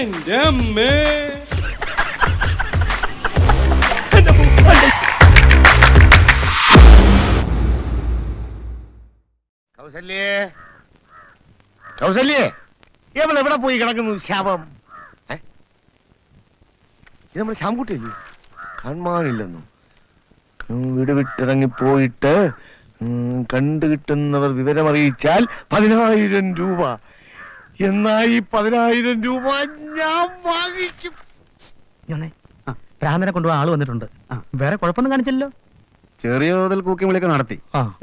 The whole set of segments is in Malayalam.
എന്റെ അമ്മേ. കൗസല്യേ, എവിടെ എവിടെ പോയി കിടക്കുന്നു ശാപം? ഇത് നമ്മുടെ ശ്യാംകുട്ടിയല്ലേ? കാണാനില്ലെന്നു. വീട് വിട്ടിറങ്ങി പോയിട്ട് കണ്ടു കിട്ടുന്നവർ വിവരമറിയിച്ചാൽ 10,000 രൂപ. എന്നായി 10,000 രൂപ ഞാൻ വാങ്ങിക്കും. ഭ്രാന്തനെ കൊണ്ടുപോകാൻ ആള് വന്നിട്ടുണ്ട്. വേറെ കുഴപ്പമൊന്നും കാണിച്ചല്ലോ. ചെറിയ തോതിൽ കൂക്കി വിളിയൊക്കെ നടത്തി.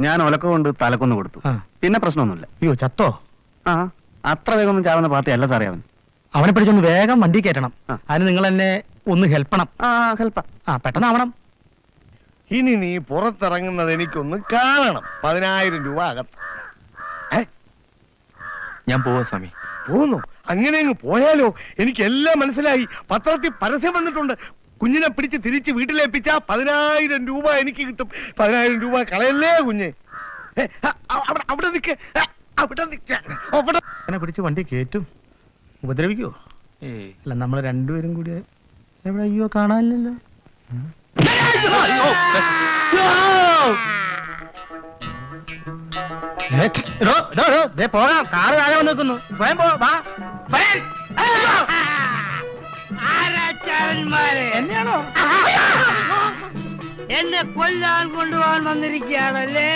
ഞാൻ ഒലക്ക കൊണ്ട് തലക്കൊന്ന് കൊടുത്തു. പിന്നെ പ്രശ്നമൊന്നുമില്ല. അയ്യോ, ചത്തോ? ആ, അത്ര വേഗം ഒന്നും ചാവുന്ന പാർട്ടി അല്ല സാറേ അവൻ. അവനെ പിടിച്ചൊന്ന് വേഗം വണ്ടി കയറ്റണം. അതിന് നിങ്ങൾ എന്നെ ഒന്ന് ഹെൽപ്പണം. പെട്ടെന്നാവണം. ഇനി നീ പുറത്തിറങ്ങുന്നത് എനിക്കൊന്ന് കാണണം. 10,000 രൂപ അകത്ത്. ഞാൻ പോവാ സ്വാമി. പോന്നു? അങ്ങനെ അങ്ങ് പോയാലോ? എനിക്കെല്ലാം മനസ്സിലായി. പത്രത്തിൽ പരസ്യം വന്നിട്ടുണ്ട്. കുഞ്ഞിനെ പിടിച്ച് തിരിച്ച് വീട്ടിലേപ്പിച്ചാ 10,000 രൂപ എനിക്ക് കിട്ടും. 10,000 രൂപ കളയല്ലേ കുഞ്ഞെ. അവിടെ നിൽക്ക്, അവിടെ നിൽക്ക. എന്നെ പിടിച്ച് വണ്ടി കയറ്റും. ഉപദ്രവിക്കോ? അല്ല, നമ്മൾ രണ്ടുപേരും കൂടി എവിടെ? അയ്യോ, കാണാനില്ലല്ലോ. പോകാം. കാറ് താഴെ വന്ന് നിൽക്കുന്നു. എന്നെയാണോ? എന്നെ കൊല്ലാൻ കൊണ്ടുപോകാൻ വന്നിരിക്കുകയാണല്ലേ?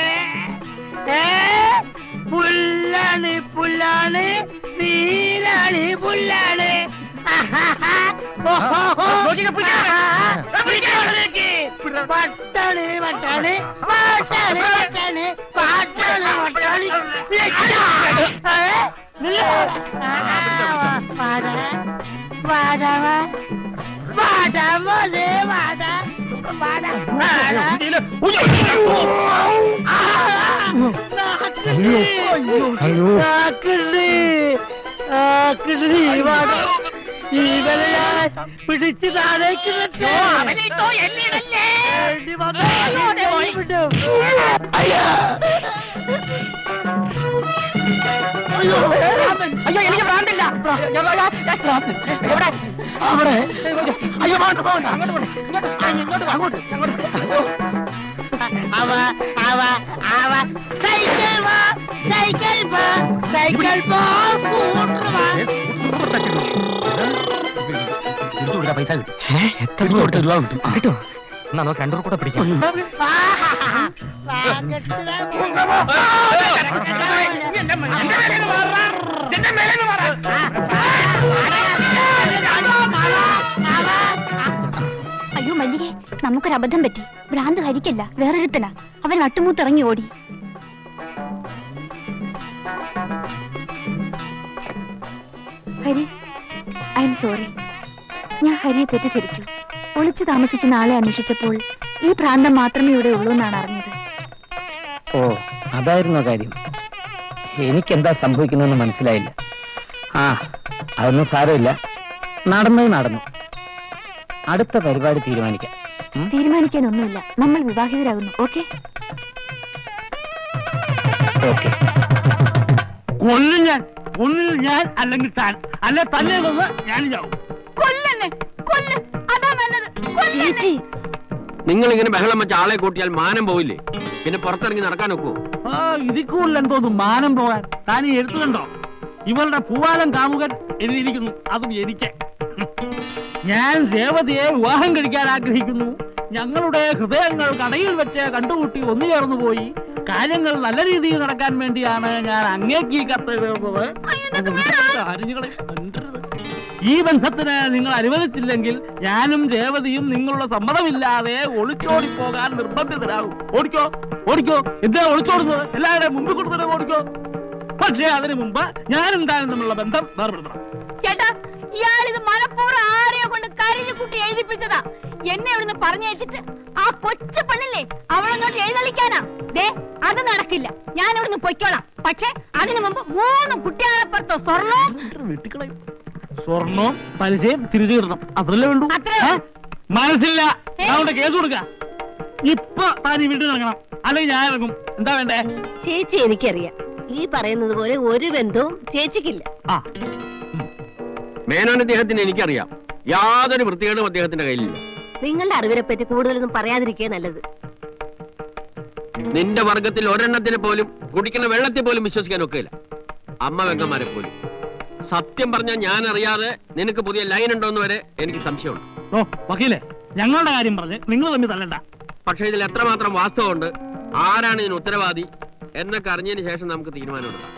പുല്ലാണ് പുല്ലാണ്, നീലാണ് പുല്ലാണ്. പട്ടാണ് പട്ടാണ് പാട്ടാണ് പട്ടാണ് പാട്ടാണ് പട്ടാണ്. പിടിച്ച് താഴേക്ക് അയ്യോ, എനിക്ക് ഭ്രാന്തില്ല. എവിടെ? അവിടെ. അയ്യോ, പോകണ്ട. അങ്ങോട്ട്. പൈസ കിട്ടും. എത്ര രൂപ കിട്ടും? കിട്ടോ? എന്നാ നമുക്ക് 2 രൂപ കൂടെ പിടിക്കാം. അയ്യോ മല്ലികേ, നമുക്കൊരു അബദ്ധം പറ്റി. ഭ്രാന്ത് ഹരിക്കല്ല, വേറൊരുത്തനാ. അവൻ അട്ടുമൂത്തിറങ്ങി ഓടി. Hari, I am sorry. ഞാൻ ഹരിയെ തെറ്റിദ്ധരിച്ചു. ഒളിച്ചു താമസിക്കുന്ന ആളെ അന്വേഷിച്ചപ്പോൾ ഈ പ്രാന്തം മാത്രമേ ഇവിടെ ഉള്ളൂ എന്നാണ് അറിഞ്ഞത്. ഓ, അതായിരുന്നോ കാര്യം? എനിക്കെന്താ സംഭവിക്കുന്നതെന്ന് മനസ്സിലായില്ല. അതൊന്നും സാരമില്ല. നടന്നു. അടുത്ത പരിപാടി തീരുമാനിക്കാം. തീരുമാനിക്കാനൊന്നുമില്ല. നമ്മൾ വിവാഹിതരാകുന്നു. ഓക്കെ? ഒന്നിൽ ഞാൻ അല്ലെങ്കിൽ താൻ, അല്ല തന്നെ ഞാൻ ചാവും. നിങ്ങൾ ഇങ്ങനെ ബഹളം വെച്ച ആളെ കൂട്ടിയാൽ മാനം പോയില്ലേ? പിന്നെ പുറത്തിറങ്ങി നടക്കാൻ ഒക്കുവോ? ഇതിൽ കൂടുതൽ എന്തോന്നും മാനം പോകാൻ? താൻ ഈ എഴുത്തുകണ്ടോ? ഇവളുടെ പൂവാലം കാമുകൻ എഴുതിയിരിക്കുന്നു. അതും എനിക്ക്. ഞാൻ രേവതിയെ വിവാഹം കഴിക്കാൻ ആഗ്രഹിക്കുന്നു. ഞങ്ങളുടെ ഹൃദയങ്ങൾ കടയിൽ വെച്ച് കണ്ടുമുട്ടി ഒന്നുചേർന്നു പോയി. കാര്യങ്ങൾ നല്ല രീതിയിൽ നടക്കാൻ വേണ്ടിയാണ് ഞാൻ അങ്ങേക്ക് ഈ കത്ത് എഴുതുന്നത്. ഈ ബന്ധത്തിന് നിങ്ങൾ അനുവദിച്ചില്ലെങ്കിൽ ഞാനും രേവതിയും നിങ്ങളുടെ സമ്മതമില്ലാതെ ഒളിച്ചോടി പോകാൻ നിർബന്ധിതരാകും. ഓടിക്കോ. എന്താ ഒളിച്ചോടുന്നത്? എല്ലാവരുടെയും മുമ്പിൽ കൊടുത്തിട്ട് ഓടിക്കോ. പക്ഷേ അതിനു മുമ്പ് ഞാനും താനും തമ്മിലുള്ള ബന്ധം വേർപെടുത്തണം. ചേട്ടാ, ഇയാളിത് മനഃപൂർവ്വം ആരെയോ കൊണ്ട് കരഞ്ഞു കുട്ടി എഴുതിപ്പിച്ചതാ. എന്നെ ഇവിടുന്ന് പറഞ്ഞയച്ചിട്ട് ആ കൊച്ചു പെണ്ണില്ലേ, അവളെന്നോട്ട് എഴുന്നള്ളിക്കാനാ. അത് നടക്കില്ല. ഞാൻ ഇവിടുന്ന് പൊയ്ക്കോളാം. പക്ഷെ അതിനു മുമ്പ് 3 കുട്ടികളെപ്പുറത്തോ സ്വർണവും പലിശയും തിരിച്ചു കിട്ടണം. അത്രല്ലേ വേണ്ടു? മനസ്സില്ല. അതുകൊണ്ട് കേസ് കൊടുക്ക. ഇപ്പൊ താൻ ഈ വീട്ടിൽ ഇറങ്ങണം, അല്ലെങ്കിൽ ഞാൻ ഇറങ്ങും. എന്താ വേണ്ടേ? ചേച്ചി എനിക്കറിയാം. ഈ പറയുന്നത് പോലെ ഒരു ബന്ധവും ചേച്ചിക്കില്ല. മേനോൻ അദ്ദേഹത്തിന് എനിക്കറിയാം. യാതൊരു വൃത്തികേടും അദ്ദേഹത്തിന്റെ കയ്യിലില്ല. നിങ്ങളുടെ അറിവിനെ പറ്റി കൂടുതലൊന്നും പറയാതിരിക്കുക നല്ലത്. നിന്റെ വർഗത്തിൽ ഒരെണ്ണത്തിന് പോലും കുടിക്കുന്ന വെള്ളത്തിൽ പോലും വിശ്വസിക്കാൻ ഒക്കില്ല. അമ്മ വെങ്കന്മാരെ പോലും. സത്യം പറഞ്ഞാൽ ഞാൻ അറിയാതെ നിനക്ക് പുതിയ ലൈൻ ഉണ്ടോന്ന് വരെ എനിക്ക് സംശയമുണ്ട്. ഓ വക്കീലെ, ഞങ്ങളുടെ കാര്യം പറഞ്ഞ് നിങ്ങൾ തമ്മിൽ തല്ലണ്ട. പക്ഷെ ഇതിൽ എത്രമാത്രം വാസ്തവമുണ്ട്, ആരാണ് ഇതിന് ഉത്തരവാദി എന്നൊക്കെ അറിഞ്ഞതിന് ശേഷം നമുക്ക് തീരുമാനമെടുക്കാം.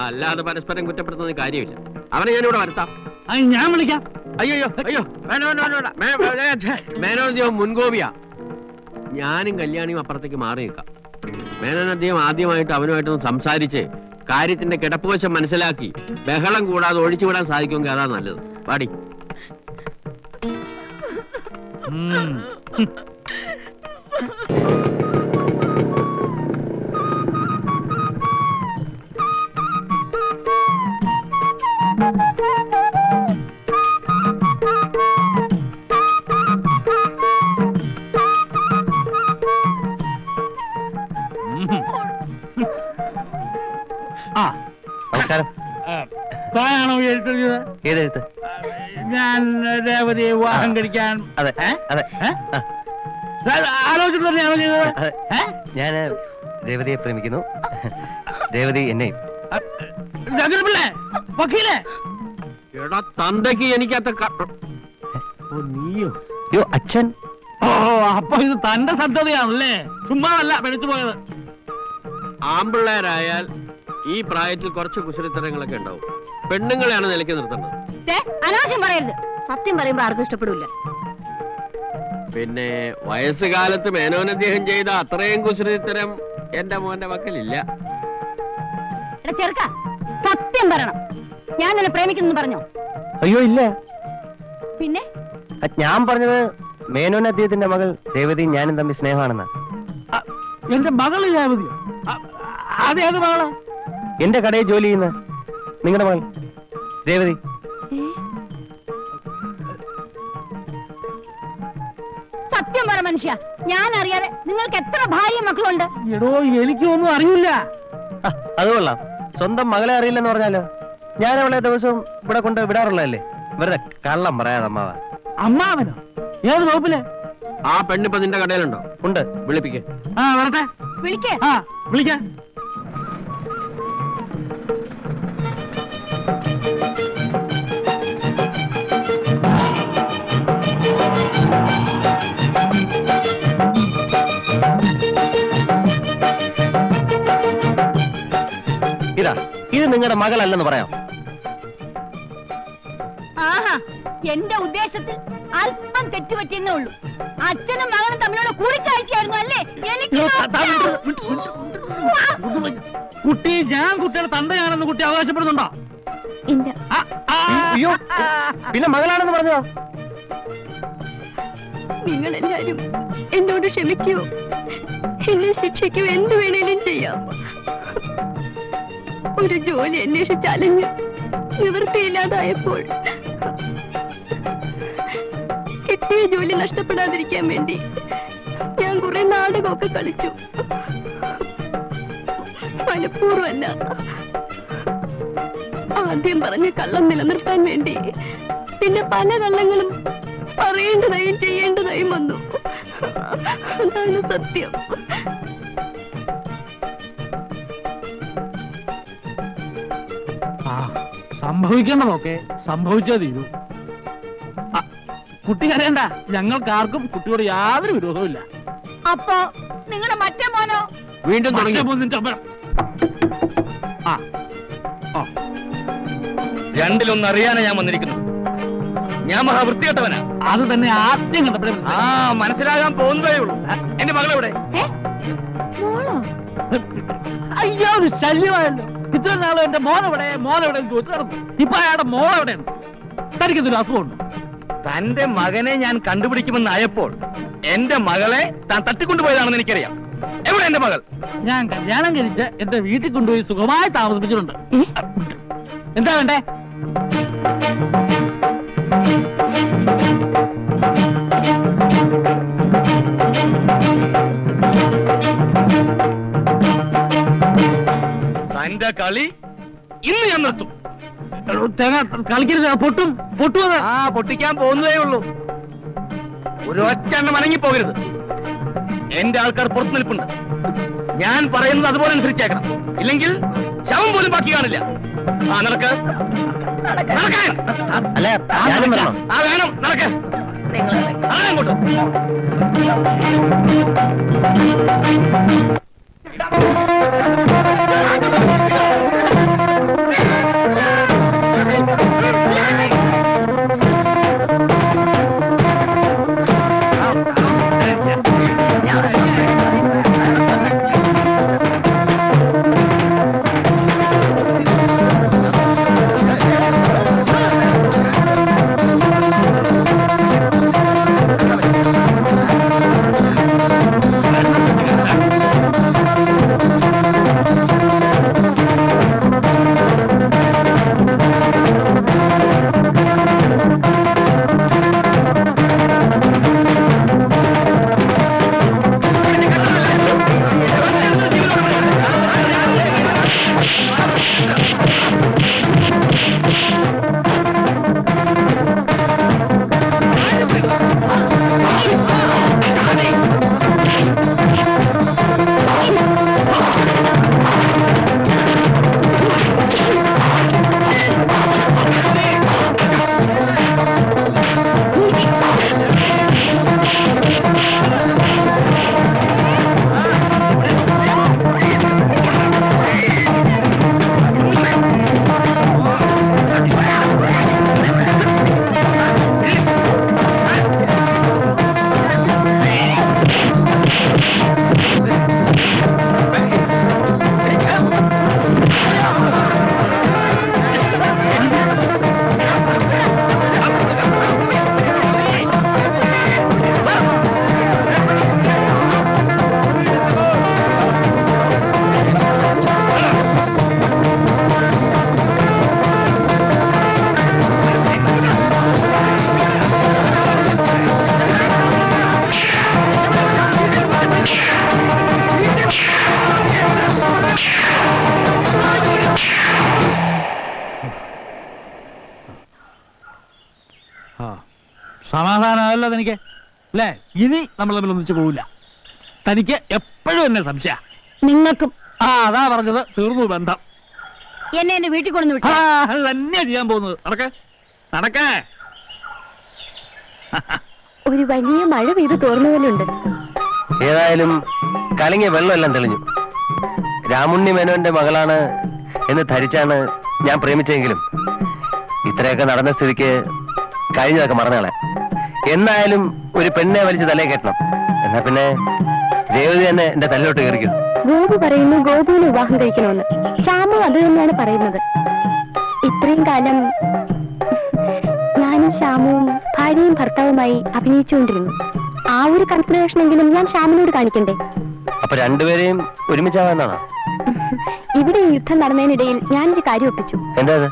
അല്ലാതെ പരസ്പരം കുറ്റപ്പെടുത്തുന്ന കാര്യമില്ല. അവനെ ഞാനിവിടെ വരുത്താം. ഞാൻ വിളിക്കാം. അയ്യോ അയ്യോ മേനോൻ അദ്ദേഹം മുൻകോപിയാ. ഞാനും കല്യാണിയും അപ്പുറത്തേക്ക് മാറി നിൽക്കാം. മേനോൻ അദ്ദേഹം ആദ്യമായിട്ട് അവനുമായിട്ടൊന്ന് സംസാരിച്ച് കാര്യത്തിന്റെ കിടപ്പുവശം മനസ്സിലാക്കി ബഹളം കൂടാതെ ഒഴിച്ചുവിടാൻ സാധിക്കുമെങ്കിൽ അതാ നല്ലത്. പാടി. ആ നമസ്കാരം. താനാണോ എഴുത്തത്? ഏതെഴുത്ത്? ഞാൻ രേവതിയെ വിവാഹം കഴിക്കാൻ അതെ അതെ ആലോചിച്ചിട്ട് തന്നെയാണോ ചെയ്തത്? ഞാൻ രേവതിയെ പ്രേമിക്കുന്നു, രേവതി എന്നെയും. പിള്ളേ വക്കീലേ, എടാ തന്തയ്ക്ക് എനിക്കത്ത നീയോ? അയ്യോ അച്ഛൻ. ഓ അപ്പൊ ഇത് തന്റെ സദ്ധതയാണല്ലേ? ചുമ്മാതല്ല പഠിച്ചു പോയത്. ആമ്പിള്ളേരായാൽ ഈ പ്രായത്തിൽ കുറച്ച് കുസൃത്തരങ്ങളൊക്കെ ഉണ്ടാവും. പെണ്ണുങ്ങളെയാണ് നിലയ്ക്ക് നിർത്തുന്നത്. അനാവശ്യം പറയരുത്. സത്യം പറയുമ്പോ ആർക്കും ഇഷ്ടപ്പെടില്ല. പിന്നെ വയസ്സുകാലത്ത് മേനോൻ അദ്ദേഹം ചെയ്ത അത്രയും കുസൃത്തരം എന്റെ മോന്റെ മക്കളില്ല. എടാ ചെറുക്ക, സത്യം പറയണം. ഞാൻ നിന്നെ പ്രേമിക്കുന്നു പറഞ്ഞോ? അയ്യോ ഇല്ല. പിന്നെ ഞാൻ പറഞ്ഞത് മേനോൻ അദ്ദേഹത്തിന്റെ മകൾ രേവതി ഞാനും തമ്മിൽ സ്നേഹമാണെന്ന്. എന്റെ മകള് രേവതിയോ? അതേത് മകള്? എന്റെ കടയിൽ ജോലി ചെയ്യുന്ന നിങ്ങളുടെ മകൾ രേവതി. സത്യം പറ മനുഷ്യ, ഞാൻ അറിയാതെ നിങ്ങൾക്ക് എത്ര ഭാര്യ മക്കളുണ്ട്? എടോ എനിക്കൊന്നും അറിയില്ല. അത് കൊള്ളാം. സ്വന്തം മകളെ അറിയില്ലെന്ന് പറഞ്ഞാലോ? ഞാൻ അവളെ ദിവസവും ഇവിടെ കൊണ്ട് വിടാറുള്ളതല്ലേ. വെറുതെ കള്ളം പറയാതെ അമ്മാവ. അമ്മാവനോ? ഏത് വകുപ്പിലെ? ആ പെണ്ണിപ്പോ നിന്റെ കടയിലുണ്ടോ? ഉണ്ട്. വിളിപ്പിക്കേ. ആ വരട്ടെ. വിളിക്കേ. ആ വിളിക്കാം. ഇതാ, ഇത് നിങ്ങളുടെ മകളല്ലെന്ന് പറയാം. ആഹാ, എന്റെ ഉദ്ദേശത്തിൽ അല്പം തെറ്റുപറ്റിയെന്നേ ഉള്ളൂ. അച്ഛനും മകനും തമ്മിലുള്ള കൂടിക്കാഴ്ചയായിരുന്നു അല്ലേ? കുട്ടി, ഞാൻ കുട്ടിയുടെ തന്തയാണെന്ന് കുട്ടി അവകാശപ്പെടുന്നുണ്ടോ? ഇല്ല. അയ്യോ, പിന്നെ മകളാണെന്ന് പറഞ്ഞോ? നിങ്ങളെല്ലാരും എന്നോട് ക്ഷമിക്കൂ. എന്നെ ശിക്ഷിക്കൂ, എന്ത് വേണേലും ചെയ്യാം. ഒരു ജോലി അന്വേഷിച്ചലഞ്ഞ് നിവൃത്തിയില്ലാതായപ്പോൾ കിട്ടിയ ജോലി നഷ്ടപ്പെടാതിരിക്കാൻ വേണ്ടി ഞാൻ കുറെ നാടകമൊക്കെ കളിച്ചു. മനഃപൂർവ്വമല്ല. ആദ്യം പറഞ്ഞ കള്ളം നിലനിർത്താൻ വേണ്ടി പിന്നെ പല കള്ളങ്ങളും പറയേണ്ടതായും ചെയ്യേണ്ടതായും വന്നു. അതാണ് സത്യം. സംഭവിക്കേണ്ടതൊക്കെ സംഭവിച്ചേ തീരൂ. കുട്ടി കരയണ്ട. ഞങ്ങൾക്കാർക്കും കുട്ടിയോട് യാതൊരു വിരോധവും. അപ്പോ നിങ്ങളുടെ മറ്റേ മോനോ? വീണ്ടും തുടങ്ങി. രണ്ടിലൊന്നും അറിയാനാ ഞാൻ വന്നിരിക്കുന്നു. ഞാൻ മഹാവൃത്തികെട്ടവനാ. അത് തന്നെ ആദ്യം കണ്ടപ്പോഴേ മനസ്സിലാകാൻ പോകുന്നതേ ഉള്ളൂ. എന്റെ മകളെവിടെ? അയ്യോ, ശല്യമായല്ലോ. ഇത്ര നാളും എന്റെ മോനെവിടെ ചോദിച്ചു നടന്നു. ഇപ്പൊ അയാളുടെ മോളെവിടെയാണ്? തനിക്കെന്തൊരു അസുഖമുണ്ട്? തന്റെ മകനെ ഞാൻ കണ്ടുപിടിക്കുമെന്നായപ്പോൾ എന്റെ മകളെ താൻ തട്ടിക്കൊണ്ടുപോയതാണെന്ന് എനിക്കറിയാം. എവിടെ എന്റെ മകൾ? ഞാൻ കല്യാണം കഴിച്ച് എന്റെ വീട്ടിൽ കൊണ്ടുപോയി സുഖമായി താമസിപ്പിച്ചിട്ടുണ്ട്. എന്താ വേണ്ടേ? തന്റെ കളി ഇന്ന് ഞാൻ നിർത്തും. തേങ്ങ കളിക്കരുത്, പൊട്ടും പൊട്ടുവത്. ആ പൊട്ടിക്കാൻ പോകുന്നതേ ഉള്ളൂ. ഒരു ഒറ്റെണ്ണം അനങ്ങി പോകരുത്. എന്റെ ആൾക്കാർ പുറത്തു നിൽപ്പുണ്ട്. ഞാൻ പറയുന്നത് അതുപോലെ അനുസരിച്ചേക്കണം. ഇല്ലെങ്കിൽ ശവം പോലും ബാക്കി കാണില്ല. ആ നടക്ക്. നടക്കാൻ. അല്ല ഞാനും വരണം. ആ വേണം, നടക്ക്. അങ്ങോട്ട്. സമാധാനമല്ലോ തനിക്ക് അല്ലേ? ഇനി നമ്മൾ തമ്മിൽ ഒന്നിച്ചു പോവില്ല. തനിക്ക് എപ്പോഴും എന്നെ സംശയ. നിങ്ങൾക്കും. ആ അതാ പറഞ്ഞത്, തീർന്നു ബന്ധം. എന്നെ എന്റെ വീട്ടിൽ കൊണ്ടു വിട്ടു. അത് തന്നെയാ ചെയ്യാൻ പോകുന്നത്. നടക്കേ നടക്കേ. ഒരു വലിയ മഴ പെയ്ത് തോർന്ന പോലെ ഉണ്ട്. ഏതായാലും കലങ്ങിയ വെള്ളമെല്ലാം തെളിഞ്ഞു. രാമുണ്ണി മേനോന്റെ മകളാണ് എന്ന് ധരിച്ചാണ് ഞാൻ പ്രേമിച്ചെങ്കിലും ഇത്രയൊക്കെ നടന്ന സ്ഥിതിക്ക് കഴിഞ്ഞതൊക്കെ മറന്നാളെ. എന്നായാലും ഒരു പെണ്ണെ വലിച്ച് തലേ കെട്ടണം. എന്നാ പിന്നെ രേവതി തന്നെ എന്റെ തലയിലോട്ട് കയറിക്കും. ഗോപു പറയുന്നു ഗോപുവിന് വിവാഹം കഴിക്കണമെന്ന്. ശ്യാമു അത് തന്നെയാണ് പറയുന്നത്. ഇത്രയും കാലം ഞാനും ശ്യാമുവും ഭാര്യയും ഭർത്താവുമായി അഭിനയിച്ചുകൊണ്ടിരുന്നു. ആ ഒരു കൺസിഡറേഷനെങ്കിലും ഞാൻ ശ്യാമിനോട് കാണിക്കണ്ടേ? അപ്പൊ രണ്ടുപേരെയും ഒരുമിച്ചാവാന്നാണോ? ഇവിടെ ഈ യുദ്ധം നടന്നതിനിടയിൽ ഞാനൊരു കാര്യം ഒപ്പിച്ചു. എന്താ അത്?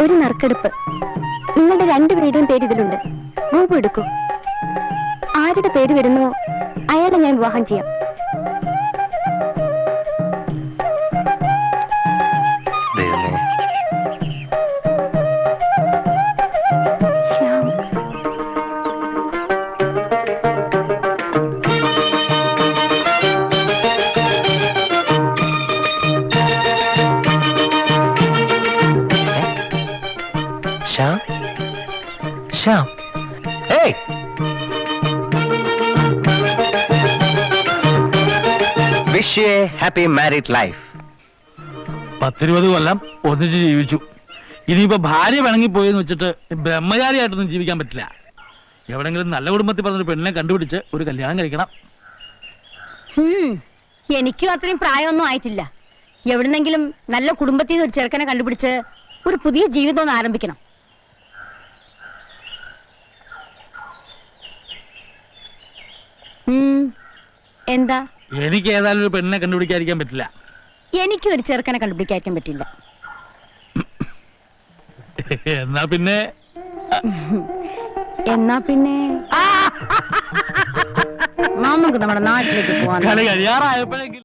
ഒരു നറുക്കെടുപ്പ്. നിങ്ങളുടെ രണ്ടുപേരുടെയും പേര് ഇതിലുണ്ട്. ഗോപു എടുക്കൂ. ആരുടെ പേര് വരുന്നോ അയാളെ ഞാൻ വിവാഹം ചെയ്യാം. ദൈവമേ. ശ്യാം. ശ്യാം ശ്യാം. ഏയ് wish you A happy married life. 10-20 കൊല്ലം ഒന്നിച്ച് ജീവിച്ചു. ഇനിയിപ്പോ ഭാര്യ പിണങ്ങിപ്പോയെന്ന് വെച്ചിട്ട് ബ്രഹ്മചാരിയായിട്ടൊന്നും ജീവിക്കാൻ പറ്റില്ല. എവിടെങ്കിലും നല്ല കുടുംബത്തിൽ പറഞ്ഞൊരു പെണ്ണിനെ കണ്ടുപിടിച്ച് ഒരു കല്യാണം കഴിക്കണം. എനിക്കും അത്രയും പ്രായമൊന്നും ആയിട്ടില്ല. എവിടുന്നെങ്കിലും നല്ല കുടുംബത്തിൽ നിന്ന് ഒരു ചെറുക്കനെ കണ്ടുപിടിച്ച് ഒരു പുതിയ ജീവിതം ഒന്ന് ആരംഭിക്കണം. എന്താ? എനിക്ക് ഏതായാലും ഒരു പെണ്ണിനെ കണ്ടുപിടിക്കാതിരിക്കാൻ പറ്റില്ല. എനിക്കും ഒരു ചെറുക്കനെ കണ്ടുപിടിക്കാൻ പറ്റില്ല. എന്നാ പിന്നെ നമുക്ക് നമ്മുടെ നാട്ടിലേക്ക് പോവാൻ കളി കഴിയാറായപ്പോഴെങ്കിൽ